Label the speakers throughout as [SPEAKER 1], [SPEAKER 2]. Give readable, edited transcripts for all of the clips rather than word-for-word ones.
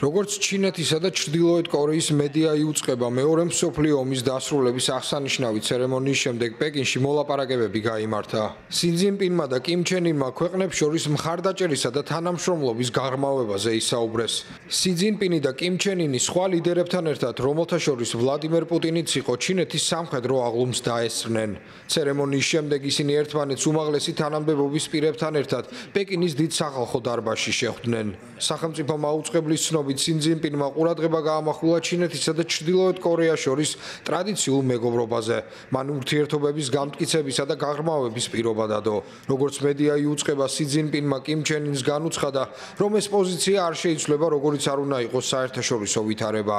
[SPEAKER 1] როგორც ჩინეთისა და ჩრდილოეთ კორეის მედია იუწყება მეორე მსოფლიო ომის დასრულების აღსანიშნავი ცერემონიის შემდეგ პეკინში მოლაპარაკებები გაიმართა. სინ ძინპინმა და კიმ ჩენ ინმა ქვეყნებს შორის მხარდაჭერისა და თანამშრომლობის გაღრმავებაზე ისაუბრეს. სინ ძინპინი და კიმ ჩენ ინი სხვა ლიდერებთან ერთად, რომელთა შორის ვლადიმერ პუტინიც იყო, ჩინეთის სამხედრო აღლუმს დაესწრნენ. ცერემონიის შემდეგ ისინი ერთმანეთს უმაღლესი თანამდებობის პირებთან ერთად პეკინის დიდ სახალხო დარბაზში შეხვდნენ. სახელმწიფო მაუწყებლის ცნობით სინ ძინპინმა ყურადღება გაამახვილა ჩინეთისა და ჩრდილოეთ კორეას შორის ტრადიციულ მეგობრობაზე. მან ურთიერთობების გამტკიცებისა და გაღრმავების პირობა დადო. როგორც მედია იუწყება, სინ ძინპინმა კიმ ჩენ ინს განუცხადა, რომ ეს პოზიცია არ შეიცვლება, როგორიც არ უნდა იყოს საერთაშორისო ვითარება.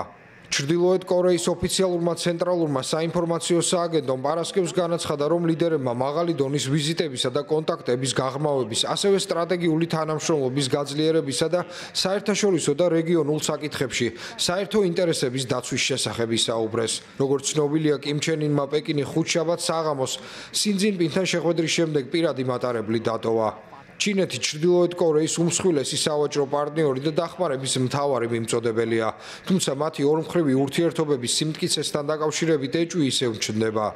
[SPEAKER 1] ჩრდილოეთ კორეის ოფიციალურმა ცენტრალურმა საინფორმაციო სააგენტომ პარასკევს განაცხადა, რომ ლიდერებმა მაღალი დონის ვიზიტებისა და კონტაქტების გაღრმავების, ასევე სტრატეგიული თანამშრომლობის გაძლიერებისა და საერთაშორისო და რეგიონულ საკითხებში საერთო ინტერესების დაცვის შესახებ ისაუბრეს. როგორც ცნობილია, კიმ ჩენ ინმა პეკინი ხუთშაბათს საღამოს სინ ძინპინთან შეხვედრის შემდეგ პირადი მატარებლით დატოვა. ჩინეთი ჩრდილოეთ კორეის უმსხვილესი სავაჭრო პარტნიორი და დახმარების მთავარი მიმწოდებელია, თუმცა მათი ორმხრივი ურთიერთობების სიმტკიცესთან დაკავშირებით ეჭვი ისევ ჩნდება.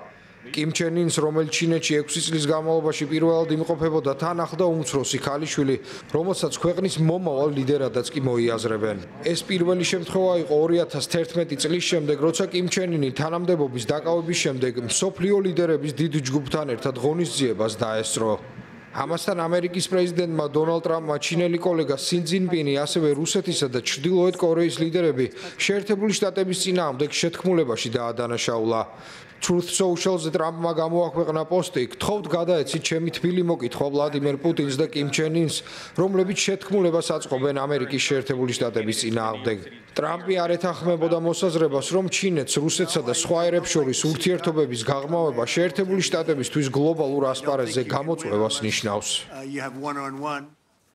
[SPEAKER 1] კიმ ჩენ ინს, რომელიც ჩინეთში 6 წლის განმავლობაში პირველად იმყოფებოდა, თან ახლდა უმცროსი ქალიშვილი, რომელსაც ქვეყნის მომავალ ლიდერადაც კი მოიაზრებენ. ეს პირველი შემთხვევა იყო 2011 წლის შემდეგ, როცა კიმ ჩენ ინი თანამდებობის დაკავების შემდეგ მსოფლიო ლიდერების დიდ ჯგუფთან ერთად ღონისძიებას დაესწრო. ამასთან ამერიკის პრეზიდენტმა დონალდ ტრამპმა ჩინელი კოლეგა სინ ძინპინი, ასევე რუსეთისა და ჩრდილოეთ კორეის ლიდერები შეერთებული შტატების წინააღმდეგ შეთქმულებაში დაადანაშაულა. Truth Social-ზე ტრამპმა გამოაქვეყნა პოსტი: "გთხოვთ გადაეცით ჩემი თბილი მოკითხვა ვლადიმერ პუტინს და კიმ ჩენ ინს, რომლებიც შეთქმულებას აწყობენ ამერიკის შეერთებული შტატების წინააღმდეგ." ტრამპი არ ეთანხმებოდა მოსაზრებას, რომ ჩინეთს, რუსეთსა და სხვა ერებს შორის ურთიერთობების გაღრმავება შეერთებული შტატებისთვის გლობალურ ასპარეზზე გამოწვევას ნიშნავს.